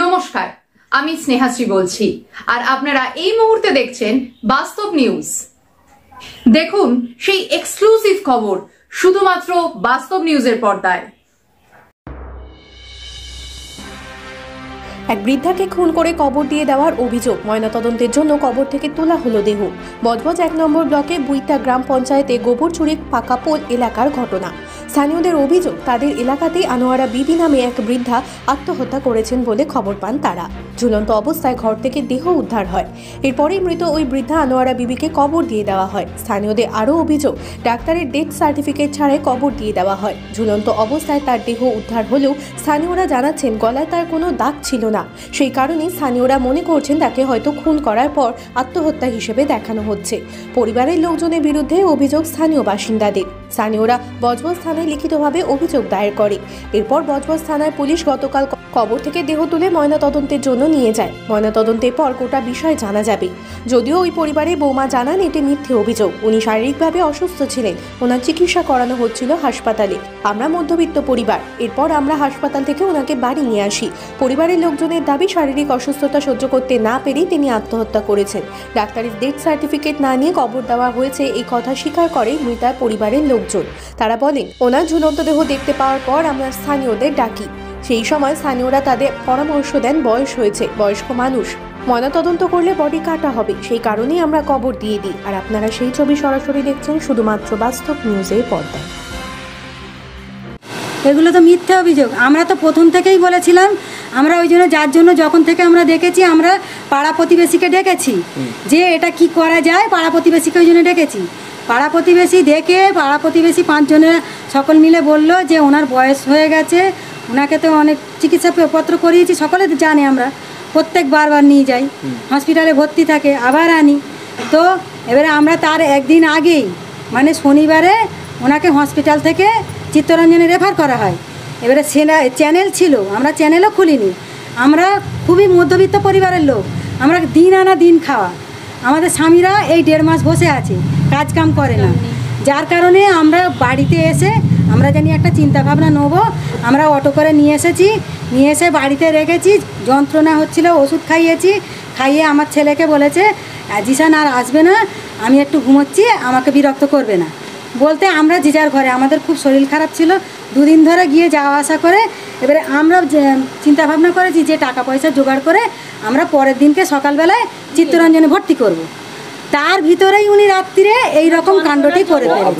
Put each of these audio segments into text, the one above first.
নমস্কার, আমি স্নেহাশ্রী বলছি আর আপনারা এই মুহূর্তে দেখছেন বাস্তব নিউজ। দেখুন সেই এক্সক্লুসিভ খবর শুধুমাত্র বাস্তব নিউজের পর্দায়। এক বৃদ্ধাকে খুন করে কবর দিয়ে দেওয়ার অভিযোগ। ময়নাতদন্তের জন্য কবর থেকে তোলা হলো দেহ। বজবজ ১ নম্বর ব্লকে বুইতা গ্রাম পঞ্চায়েতে গোবরচুরি পাকাপোল এলাকার ঘটনা। স্থানীয়দের অভিযোগ, তাদের এলাকাতেই আনোয়ারা বিবি নামে এক বৃদ্ধা আত্মহত্যা করেছেন বলে খবর পান তারা। ঝুলন্ত অবস্থায় ঘর থেকে দেহ উদ্ধার হয়। এরপরেই মৃত ওই বৃদ্ধা আনোয়ারা বিবিকে কবর দিয়ে দেওয়া হয়। স্থানীয়দের আরও অভিযোগ, ডাক্তারের ডেথ সার্টিফিকেট ছাড়াই কবর দিয়ে দেওয়া হয়। ঝুলন্ত অবস্থায় তার দেহ উদ্ধার হলেও স্থানীয়রা জানাচ্ছেন গলায় তার কোনো দাগ ছিল না। সেই কারণেই স্থানীয়রা মনে করছেন তাকে হয়তো খুন করার পর আত্মহত্যা হিসেবে দেখানো হচ্ছে। পরিবারের লোকজনের বিরুদ্ধে অভিযোগ স্থানীয় বাসিন্দাদের। স্থানীয়রা বজবজ থানায় লিখিতভাবে অভিযোগ দায়ের করে। এরপর বজবজ থানায় পুলিশ গতকাল কবর থেকে দেহ তুলে ময়নাতদন্তের জন্য নিয়ে যায়। ময়নাতদন্তের পর গোটা বিষয় জানা যাবে। যদিও ওই পরিবারের বৌমা জানান এটি মিথ্যে অভিযোগ। উনি শারীরিকভাবে অসুস্থ ছিলেন, ওনার চিকিৎসা করানো হচ্ছিল হাসপাতালে। আমরা মধ্যবিত্ত পরিবার, এরপর আমরা হাসপাতাল থেকে ওনাকে বাড়ি নিয়ে আসি। পরিবারের লোকজনের দাবি, শারীরিক অসুস্থতা সহ্য করতে না পেরেই তিনি আত্মহত্যা করেছেন। ডাক্তারের ডেথ সার্টিফিকেট না নিয়ে কবর দেওয়া হয়েছে এই কথা স্বীকার করে মৃতার পরিবারের লোকজন। তারা বলেন, ওনার ঝুলন্ত দেহ দেখতে পাওয়ার পর আমরা স্থানীয়দের ডাকি। সেই সময় স্থানীয়রা তাদের পরামর্শ দেন, বয়স হয়েছে, বয়স্ক মানুষ, ময়নাতদন্ত করলে বডি কাটা হবে, সেই কারণেই আমরা কবর দিয়ে দিই। আর আপনারা সেই ছবি সরাসরি দেখছেন শুধুমাত্র বাস্তব নিউজের পর্দায়। এগুলো তো মিথ্যা অভিযোগ। আমরা তো প্রথম থেকেই বলেছিলাম, আমরা ওই জন্য যার জন্য যখন থেকে আমরা দেখেছি, আমরা পাড়া প্রতিবেশীকে ডেকেছি যে এটা কি করা যায়। পাড়া প্রতিবেশীকে ওই জন্য ডেকেছি। পাড়া প্রতিবেশী দেখে পাড়া প্রতিবেশী 5 জনের সকল মিলে বলল যে ওনার বয়স হয়ে গেছে, ওনাকে তো অনেক চিকিৎসাপত্র করিয়েছি, সকলে তো জানে, আমরা প্রত্যেক বারবার নিয়ে যাই, হসপিটালে ভর্তি থাকে, আবার আনি। তো এবারে আমরা তার একদিন আগেই মানে শনিবারে ওনাকে হসপিটাল থেকে চিত্তরঞ্জনে রেফার করা হয়। এবারে চ্যানেল ছিল, আমরা চ্যানেলও খুলিনি। আমরা খুবই মধ্যবিত্ত পরিবারের লোক, আমরা দিন আনা দিন খাওয়া। আমাদের স্বামীরা এই 1.5 মাস বসে আছে, কাজ কাম করে না। যার কারণে আমরা বাড়িতে এসে আমরা জানি একটা চিন্তাভাবনা নেবো। আমরা অটো করে নিয়ে এসেছি, নিয়ে এসে বাড়িতে রেখেছি। যন্ত্রণা হচ্ছিল, ওষুধ খাইয়েছি। খাইয়ে আমার ছেলেকে বলেছে, জিসান আর আসবে না, আমি একটু ঘুমোচ্ছি, আমাকে বিরক্ত করবে না বলতে আমরা যে যার ঘরে। আমাদের খুব শরীর খারাপ ছিল, 2 দিন ধরে গিয়ে যাওয়া আসা করে। এবারে আমরা চিন্তা ভাবনা করেছি যে টাকা পয়সা জোগাড় করে আমরা পরের দিনকে সকালবেলায় চিত্তরঞ্জনে ভর্তি করব। তার ভিতরেই উনি রাত্রিরে এই রকম কাণ্ডটি করে ফেলেন।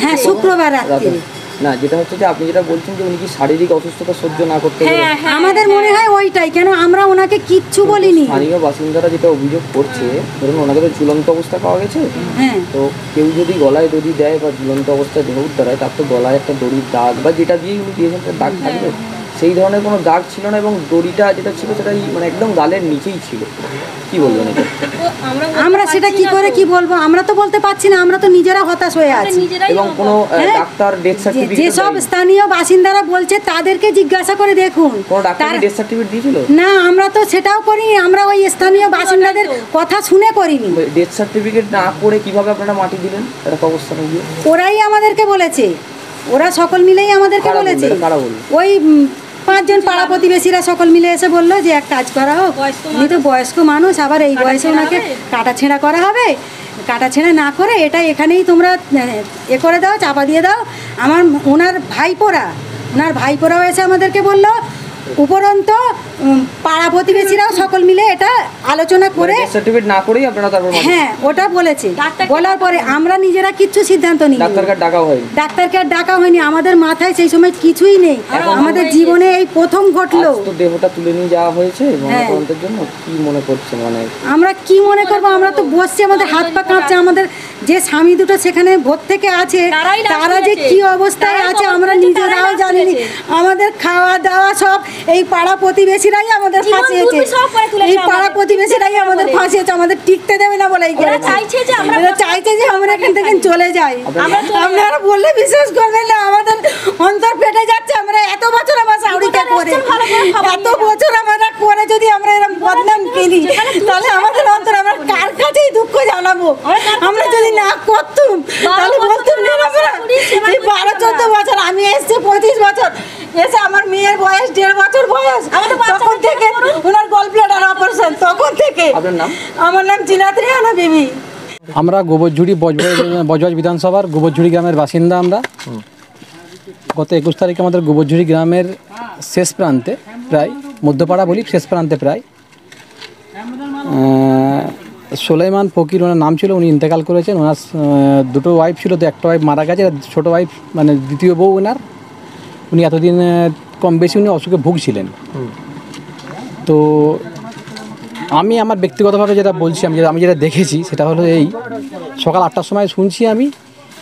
হ্যাঁ, শুক্রবার রাত্রিরে। না, যেটা হচ্ছে যে আপনি যেটা বলছেন যে উনি কি শারীরিক অসুস্থতা সহ্য না করতে পারেন, আমাদের মনে হয় ওইটাই। কেন আমরা ওনাকে কিচ্ছু বলিনি। স্থানীয় বাসিন্দারা যেটা অভিযোগ করছে, ধরুন ওনাকে তো ঝুলন্ত অবস্থা পাওয়া গেছে। হ্যাঁ, তো কেউ যদি গলায় দড়ি দেয় বা ঝুলন্ত অবস্থায় দেহ উদ্ধার হয়, তার তো গলায় একটা দড়ির দাগ বা যেটা দিয়েই উনি দিয়েছেন তার দাগ থাকবে। সেই ধরনের কোনো দাগ ছিল না, এবং দড়িটা যেটা ছিল সেটা মানে একদম গালের নিচেই ছিল। কি বলবেন এটা? আমরা সেটা কি করে কি বলবো, আমরা তো বলতে পারছি না। আমরা তো নিজেরা হতাশ হয়ে আছি। এবং কোনো ডাক্তার ডেথ সার্টিফিকেট, যেসব স্থানীয় বাসিন্দারা বলছে তাদেরকে জিজ্ঞাসা করে দেখুন। কোন ডাক্তার ডেথ সার্টিফিকেট দিয়েছিল? না, আমরা তো সেটাও করিনি। আমরা ওই স্থানীয় বাসিন্দাদের কথা শুনে করিনি। ডেথ সার্টিফিকেট না করে কিভাবে আপনারা মাটি দিলেন এটা কবরস্থানে গিয়ে? ওরাই আমাদেরকে বলেছে, ওরা সকল মিলেই আমাদেরকে বলেছে। ওই 5 জন পাড়া প্রতিবেশীরা সকল মিলে এসে বললো যে এক কাজ করা হোক, উনি তো বয়স্ক মানুষ, আবার এই বয়সে ওনাকে কাটাছেঁড়া করা হবে, কাটাছেঁড়া না করে এটা এখানেই তোমরা করে দাও, চাপা দিয়ে দাও। ওনার ভাইপোরাও এসে আমাদেরকে বললো। উপরন্ত পাড়া প্রতিবেশীরাও সকল মিলে এটা আলোচনা করে সার্টিফিকেট না করেই আপনারা তারপর, হ্যাঁ, ওটা বলেছে। বলার পরে আমরা নিজেরা কিচ্ছু সিদ্ধান্ত নিই। ডাক্তারকে আর ডাকা হয়নি। আমাদের মাথায় সেই সময় কিছুই নেই। আমাদের জীবনে এই প্রথম ঘটলো। তো দেহটা তুলে নিয়ে যাওয়া হয়েছে ময়নাতদন্তের জন্য। কি মনে করছেন? মানে আমরা কি মনে করবো? আমরা তো বসছি, আমাদের হাত পা কাঁপছে। আমাদের যে স্বামী দুটো সেখানে ভোর থেকে আছে, তারা যে কি অবস্থায় আছে আমরা নিজেরাও জানিনি। আমাদের খাওয়া দাওয়া সব এই পাড়া প্রতিবেশীরাই আমাদের ফাঁসিয়েছে। এই পাড়া প্রতিবেশীরাই আমাদের ফাঁসিয়েছে। আমাদের টিকতে দেবে না বলে চাইছে যে আমরা এখান থেকে চলে যাই। আপনারা বললে বিশ্বাস করবেন না, আমাদের অন্তর ফেটে যাচ্ছে। আমরা এত বছর আমার শাউরিকে করে, এত বছর আমরা করে যদি আমরা এরকম বদনাম কিনি, তাহলে আমাদের অন্তর, আমরা কার কাছেই দুঃখ জানাবো? আমরা যদি না করতুম তাহলে বলতুম না। আমরা এই 12-14 বছর, আমি এসছি 25 বছর, এসে আমার মেয়ের বয়স 1.5 বছর বয়স, তখন থেকে ওনার গল ব্লাডার অপারেশন তখন থেকে। আপনার নাম? আমার নাম জিনাত রেহানা বিবি। আমরা গোবরঝুড়ি বজবাজ বিধানসভার গোবরঝুড়ি গ্রামের বাসিন্দা। আমরা গত 21 তারিখে আমাদের গোবরঝুড়ি গ্রামের শেষ প্রান্তে, প্রায় মধ্যপাড়া বলি, শেষ প্রান্তে প্রায় সোলাইমান ফকির ওনার নাম ছিল, উনি ইন্তেকাল করেছেন। ওনার দুটো ওয়াইফ ছিল, তো একটা ওয়াইফ মারা গেছে, ছোটো ওয়াইফ মানে দ্বিতীয় বউ ওনার। উনি এতদিন কম বেশি উনি অসুখে ভুগছিলেন। তো আমি আমার ব্যক্তিগতভাবে যেটা বলছি, আমি যেটা দেখেছি সেটা হলো এই, সকাল 8টার সময় শুনছি আমি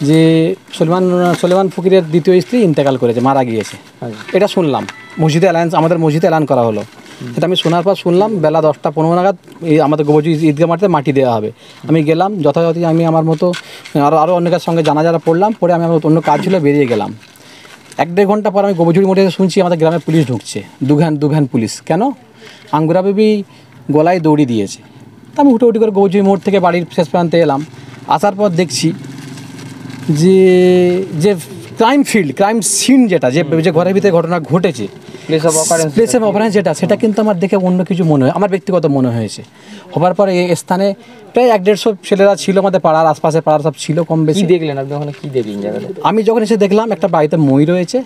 যে সোলেমান ফকিরের দ্বিতীয় স্ত্রী ইন্তেকাল করেছে, মারা গিয়েছে। এটা শুনলাম মসজিদে আমাদের মসজিদে এলান করা হলো। সেটা আমি শোনার পর শুনলাম বেলা 10টা-15 নাগাদ এই আমাদের গোবরঝুড়ি ঈদগাহ মাঠে মাটি দেওয়া হবে। আমি গেলাম যথাযথ, আমি আমার মতো আরও অনেকের সঙ্গে জানাজারা পড়লাম, পরে আমি আমার অন্য কাজ ছিল বেরিয়ে গেলাম। 1-1.5 ঘন্টা পর আমি গোবরঝুড়ি মোড়ে শুনছি আমাদের গ্রামে পুলিশ ঢুকছে, দু ভ্যান পুলিশ। কেন? আঙ্গুরা বিবি গলায় দড়ি দিয়েছে। তা আমি উঠে করে গোবরঝুড়ি মোড় থেকে বাড়ির শেষ প্রান্তে এলাম। আসার পর দেখছি যে ক্রাইম সিন যেটা, যে ঘরের ভিতরে ঘটনা ঘটেছে, প্লেস অফ অকারেন্স যেটা, সেটা কিন্তু আমার দেখে অন্য কিছু মনে হয়, আমার ব্যক্তিগত মনে হয়েছে। হবার পরে এই স্থানে প্রায় 150 ছেলেরা ছিল, আমাদের পাড়ার আশপাশে পাড়ার সব ছিল কম বেশি। দেখলেন আপনি ওখানে? কি দেখলেন জায়গাটা? আমি যখন এসে দেখলাম একটা বাড়িতে মই রয়েছে,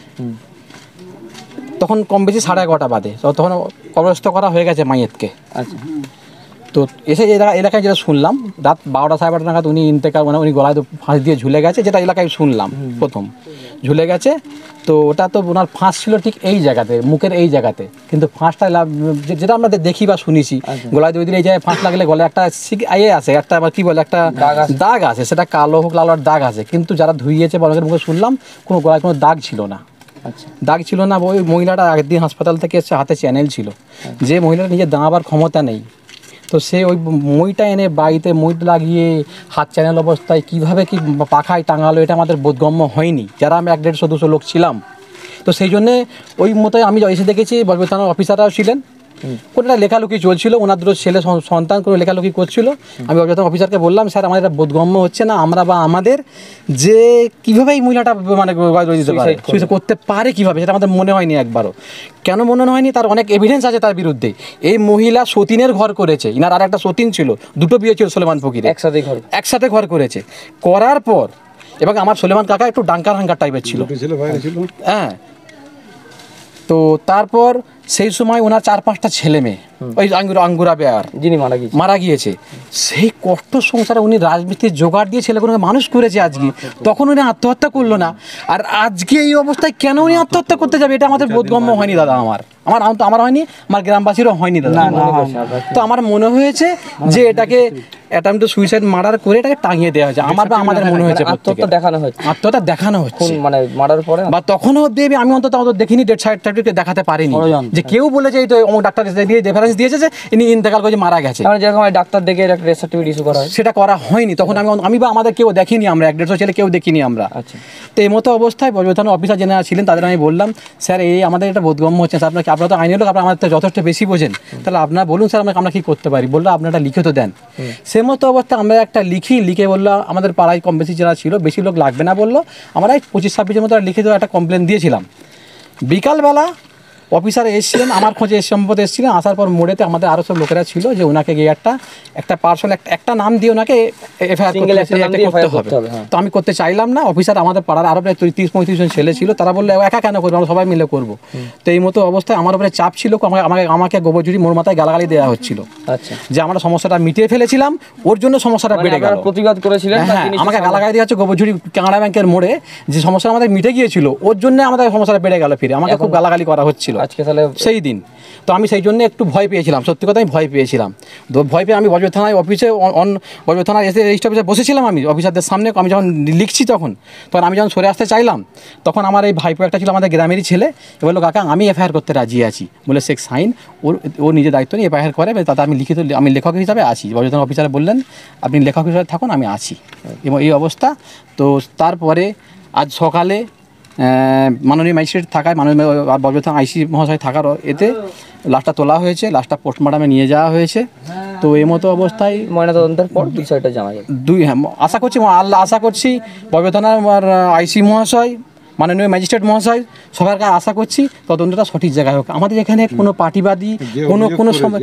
তখন কম বেশি 11:30 বাদে, তখন কবরস্থ করা হয়ে গেছে মাইয়েতকে। আচ্ছা। তো এসে এলাকায় যেটা শুনলাম, রাত 12টা-12:30 নাগাদ উনি ইন্তেকাল, মানে উনি গলায় ফাঁস দিয়ে ঝুলে গেছে, যেটা এলাকায় শুনলাম প্রথম ঝুলে গেছে। তো ওটা তো ওনার ফাঁস ছিল ঠিক এই জায়গাতে, মুখের এই জায়গাতে, কিন্তু ফাঁসটা যেটা আমরা দেখি বা শুনেছি, গলায় দুই দিন এই জায়গায় ফাঁস লাগলে গলায় একটা আছে, একটা আবার কি বলে, একটা দাগ আছে, সেটা কালো হোক লাল দাগ আছে। কিন্তু যারা ধুইয়েছে বা অনেকের মুখে শুনলাম কোনো গলায় কোনো দাগ ছিল না। আচ্ছা, দাগ ছিল না। ওই মহিলাটা আগের দিন হাসপাতাল থেকে এসে হাতে চ্যানেল ছিল, যে মহিলাটা নিজের দাঁড়াবার ক্ষমতা নেই, তো সে ওই মইটা এনে বাড়িতে মই লাগিয়ে হাত চ্যানেল অবস্থায় কীভাবে কি পাখায় টাঙালো, এটা আমাদের বোধগম্য হয়নি, যারা আমি 150-200 লোক ছিলাম। তো সেই জন্যে ওই মতোই আমি এসে দেখেছি বজবজ থানার অফিসাররাও ছিলেন, কোনটা লেখালেখি চলছিল, ওনার দুটো ছেলে সন্তান করে লেখালেখি করছিল। আমি বজবজ থানার অফিসারকে বললাম, স্যার আমাদের এটা বোধগম্য হচ্ছে না, আমরা বা আমাদের যে কীভাবে এই মহিলাটা মানে দিতে পারে, সুইসাইড করতে পারে কীভাবে, সেটা আমাদের মনে হয়নি একবারও। কেন মনে হয়নি? তার অনেক এভিডেন্স আছে তার বিরুদ্ধে। এই মহিলা সতীনের ঘর করেছে, ইনার আর একটা সতীন ছিল, দুটো বিয়ে ছিল সোলেমান ফকির, একসাথে ঘর করেছে। করার পর এবং আমার সোলেমান কাকা একটু ডাঙ্কার টাইপের ছিল, হ্যাঁ। তো তারপর সেই সময় ওনার 4-5টা ছেলে মেয়ে, ওই আঙ্গুরা বেয়ার যিনি মারা গিয়েছে, সেই কষ্ট সংসারে উনি রাজমিস্ত্রির জোগাড় দিয়ে ছেলেগুলোকে মানুষ করেছে আজকে, তখন উনি আত্মহত্যা করলো না। আর আজকে এই অবস্থায় কেন উনি আত্মহত্যা করতে যাবে, এটা আমাদের বোধগম্য হয়নি দাদা। আমার হয়নি, আমার গ্রামবাসীরও হয়নি দাদা। তো আমার মনে হয়েছে যে এটাকে অ্যাটেম্পট টু সুইসাইড মার্ডার করে এটাকে টাঙিয়ে দেওয়া হয়েছে, আমাদের মনে হয়েছে আত্মহত্যা দেখানো হচ্ছে, মানে মারার পরে বা তখনও দেবে। আমি অন্তত দেখিনি, ডেড সার্টিফিকেট দেখাতে পারিনি যে কেউ বলে যে এই তো অমুক ডাক্তার দিয়ে রেফারেন্স দিয়েছে যে ইনি ইন্তেকাল করে মারা গেছে, যেরকম ডাক্তার দেখে একটা ডেথ সার্টিফিকেট ইস্যু করা হয়, সেটা করা হয়নি। তখন আমি বা আমাদের কেউ দেখিনি, আমরা 150 ছেলে কেউ দেখিনি আমরা। আচ্ছা। তো এই মতো অবস্থায় বজবজ থানার অফিসার যারা ছিলেন তাদের আমি বললাম, স্যার এই আমাদের এটা বোধগম্য হচ্ছে, আপনারা তো আইনের লোক, আপনারা আমাদের যথেষ্ট বেশি বোঝেন, তাহলে আপনারা বলুন স্যার আমরা কী করতে পারি। বললো আপনারা একটা লিখিত দেন। সে মতো অবস্থায় আমরা একটা লিখে বললো, আমাদের পাড়ায় কম বেশি যারা ছিল, বেশি লোক লাগবে না বললো, আমরা 25-26 মতো লিখিত একটা কমপ্লেন দিয়েছিলাম। বিকালবেলা অফিসার এসেছিলেন, আমার খোঁজে সম্পদ এসেছিলেন। আসার পর মোড়েতে আমাদের আরও সব লোকেরা ছিল, যে ওনাকে গিয়ে একটা পার্সোনাল একটা নাম দিয়ে ওনাকে এফআইআর করতে হবে। তো আমি করতে চাইলাম না। অফিসার আমাদের পাড়ার আরও প্রায় 30-35 জন ছেলে ছিল, তারা বললো একা কেন করবো, আমরা সবাই মিলে করবো। তো এই মতো অবস্থায় আমার উপরে চাপ ছিল, আমাকে গোবরঝুড়ি মোড় মাথায় গালাগালি দেওয়া হচ্ছিল। আচ্ছা। যে আমরা সমস্যাটা মিটিয়ে ফেলেছিলাম, ওর জন্য সমস্যাটা বেড়ে গেল, প্রতিবাদ করেছিলেন। হ্যাঁ, আমাকে গালাগালি দেওয়া হচ্ছে গোবরঝুড়ি কানাড়া ব্যাংকের মোড়ে, যে সমস্যা আমাদের মিটে গিয়েছিল, ওর জন্য আমাদের সমস্যাটা বেড়ে গেল, ফিরে আমাকে খুব গালাগালি করা হচ্ছিল আজকে সেই দিন। তো আমি সেই জন্য একটু ভয় পেয়েছিলাম, সত্যি কথা আমি ভয় পেয়েছিলাম। তো ভয় পেয়ে আমি বজবজ থানায় অফিসে বজবজ থানায় এসে রেজিস্টার অফিসে বসেছিলাম, আমি অফিসারদের সামনে। আমি যখন লিখছি তখন আমি যখন সরে আসতে চাইলাম, তখন আমার এই ভাইপো একটা ছিল, আমাদের গ্রামেরই ছেলে, বললো কাকা আমি এফআইআর করতে রাজি আছি। বলে শেখ সাইন ওর নিজের দায়িত্ব নিয়ে এফআইআর করে, তাতে আমি লেখক হিসাবে আছি। বজবজ থানার অফিসার বললেন আপনি লেখক হিসাবে থাকুন, আমি আছি। এবং এই অবস্থা। তো তারপরে আজ সকালে মাননীয় ম্যাজিস্ট্রেট থাকায়, বজবজ থানা আইসি মহাশয় থাকার এতে লাশটা তোলা হয়েছে, লাশটা পোস্টমর্টমে নিয়ে যাওয়া হয়েছে। তো এই মতো অবস্থায় ময়নাতদন্তের পর বিষয়টা জানা যাবে। আশা করছি বজবজ থানার আইসি মহাশয় মাননীয় ম্যাজিস্ট্রেট মহাশয় সবার কাছে আশা করছি তদন্তটা সঠিক জায়গায় হোক। আমাদের এখানে কোনো পার্টিবাদী কোনো সময়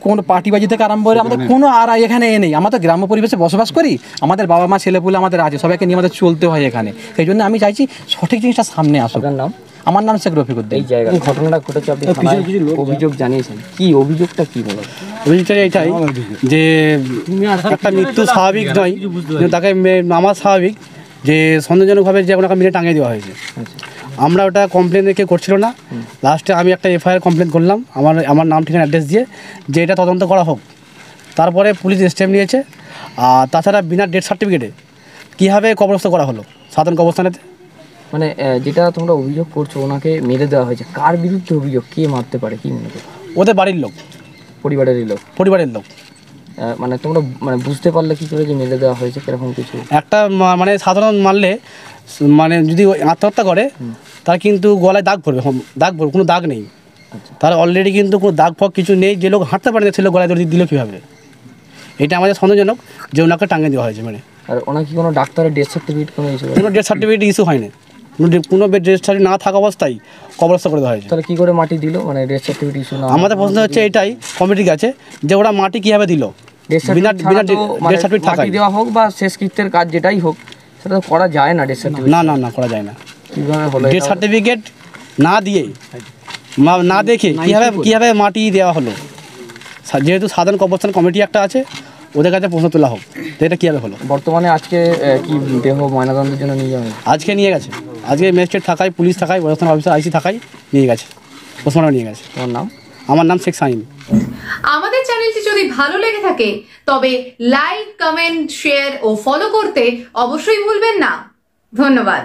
কোনো পার্টিবাজি থেকে আরম্ভ করে আমাদের কোনো আর এখানে নেই। আমাদের গ্রাম্য পরিবেশে বসবাস করি, আমাদের বাবা মা ছেলেপুলে আমাদের আছে, সবাইকে নিয়ে আমাদের চলতে হয় এখানে। সেই জন্য আমি চাইছি সঠিক জিনিসটা সামনে আসুক। নাম? আমার নাম শেখ রফিকুদ্দিন। এই জায়গায় ঘটনাটা ঘটেছে, আপনি থানায় অভিযোগ জানিয়েছেন, কি অভিযোগটা কি বলো? অভিযোগটা এটাই যে একটা মৃত্যু স্বাভাবিক নয়, তাকে নামা স্বাভাবিক, যে সন্দেহজনকভাবে যে ওনাকে মেরে টাঙিয়ে দেওয়া হয়েছে। আমরা ওটা কমপ্লেন রেখে করছিল না, লাস্টে আমি একটা এফআইআর কমপ্লেন করলাম আমার নাম ঠিকানা অ্যাড্রেস দিয়ে, যে এটা তদন্ত করা হোক। তারপরে পুলিশ স্টেপ নিয়েছে। আর তাছাড়া বিনা ডেথ সার্টিফিকেটে কীভাবে কবরস্থ করা হলো সাধারণ কবরস্থানেতে? মানে যেটা তোমরা অভিযোগ করছো ওনাকে মেরে দেওয়া হয়েছে, কার বিরুদ্ধে অভিযোগ? কে মারতে পারে কি মনে করো? ওদের বাড়ির লোক, পরিবারেরই লোক? পরিবারের লোক। মানে তোমরা মানে বুঝতে পারলে কি করে যে মেরে দেওয়া হয়েছে, কিরকম কিছু? একটা মানে সাধারণ মারলে মানে যদি আত্মহত্যা করে তার কিন্তু গলায় দাগ পড়বে, কোনো দাগ নেই তার অলরেডি, কিন্তু কোনো দাগ ফাগ কিছু নেই। যে লোক হাঁটতে পারে না সে লোক গলায় দড়ি দিল কীভাবে? এটা আমাদের সন্দেহজনক যে ওনাকে টাঙিয়ে দেওয়া হয়েছে। মানে আর ওনার কি কোনো ডাক্তারের ডেথ সার্টিফিকেট কোনো ইস্যু? কোনো ডেথ সার্টিফিকেট ইস্যু হয়নি, কোনো ডেথ সার্টিফিকেট না থাকা অবস্থায় কবরস্থ করে দেওয়া হয়েছে। তাহলে কী করে মাটি দিল? মানে ডেথ সার্টিফিকেট ইস্যু না? আমাদের প্রশ্ন হচ্ছে এটাই কমিটির কাছে, যে ওরা মাটি কীভাবে দিল? ডেথ সার্টিফিকেট থাকায় দেওয়া হোক বা শেষকৃত্যের কাজ যেটাই হোক সেটা তো করা যায় না। ডেথ সার্টিফিকেট না করা যায় না। কীভাবে হলো? ডেথ সার্টিফিকেট না দিয়ে না দেখে কীভাবে মাটি দেওয়া হলো? যেহেতু সাধারণ কবরস্থান কমিটি একটা আছে, ওদের কাছে প্রশ্ন তোলা হোক তো এটা কীভাবে হলো। বর্তমানে আজকে কি দেহ ময়নাতদন্তের জন্য নিয়ে যাবে? আজকে নিয়ে গেছে, আজকে ম্যাজিস্ট্রেট থাকায়, পুলিশ থাকায়, প্রশাসন অফিসার আইসি থাকায় নিয়ে গেছে, পোস্টমর্টম নিয়ে গেছে। তোমার নাম? আমার নাম শেখ সাইম। আমাদের চ্যানেলটি যদি ভালো লেগে থাকে তবে লাইক, কমেন্ট, শেয়ার ও ফলো করতে অবশ্যই ভুলবেন না। ধন্যবাদ।